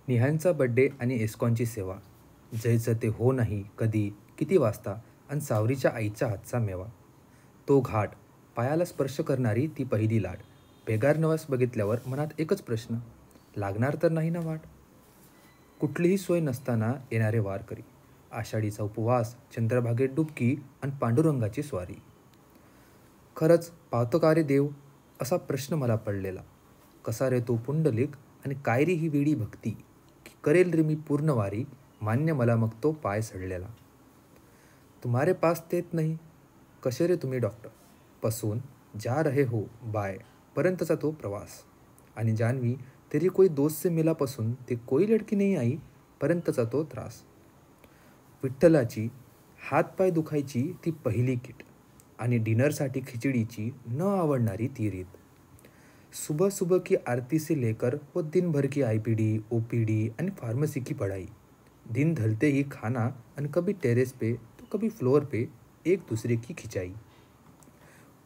निहानचा birthday आणि इस्कॉनची सेवा. जयचं ते हो नाही, कधी, किती वाजता आणि सावरीच्या आईच्या हातचा मेवा. तो घाट, पायाला स्पर्श करणारी ती पहिली लाट. पेगार नवस बघितल्यावर मनात एकच प्रश्न, लागणार तर नाही ना वाट? कुठलीही सोय नसताना येणारे वारकरी. आषाढीचा उपवास, चंद्रभागेत डुबकी आणि पांडुरंगाची स्वारी. खरंच पावतो का रे देव, असा प्रश्न मला पडलेला. कसा रे तो पुंडलिक आणि काय रे ही वेडी भक्ती, की करेल रे मी पूर्ण वारी, मान्य मला मग तो पाय सडलेला. तुम्हारे पास तेच नाही, कसे रे तुम्ही डॉक्टर, पासून जा रहे हो बाय पर्यंतचा तो प्रवास. आणि जान्हवी तेरी कोई दोस्त से मिलापासून ते कोई लडकी नाही आई पर्यंतचा तो त्रास. विठ्ठलाची हातपाय दुखायची ती पहिली किट आणि डिनरसाठी खिचडीची न आवडणारी ती रीत. सुबह सुबह की आरती से लेकर वो दिन भर की आईपीडी, ओपीडी आणि फार्मेसी की पढ़ाई. दिन ढलते ही खाना आणि कभी टेरेस पे तो कभी फ्लोर पे एक दूसरे की खिंचाई.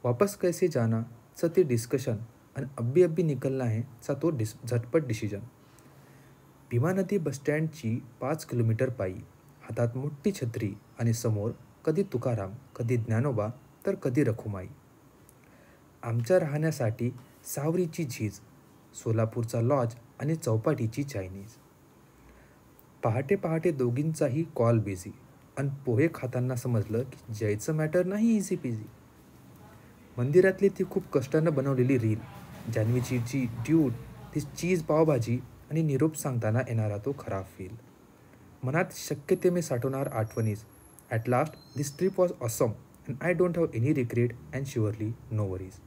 वापस कैसे जाना चं ते डिस्कशन आणि अब्बी अब्बी निकलना है चा तो झटपट डिसिजन. भीमा नदी बसस्टँडची 5 किलोमीटर पायी, हातात मोठी छत्री आणि समोर कधी तुकाराम, कधी ज्ञानोबा तर कधी रखुमाई. आमच्या राहण्यासाठी सावरीची झीज, सोलापूरचा लॉज आणि चौपाटीची चायनीज. पहाटे पहाटे दोघींचाही कॉल बिझी आणि पोहे खाताना समजलं की जयचं मॅटर नाही इझी पिझी. मंदिरातली ती खूप कष्टानं बनवलेली रील, जान्हवीची जी ड्यूट, ती चीज पावभाजी आणि निरोप सांगताना येणारा तो खराब फील. मनात शक्य ते मी साठवणार आठवणीच. At last this trip was awesome and I don't have any regret and surely no worries.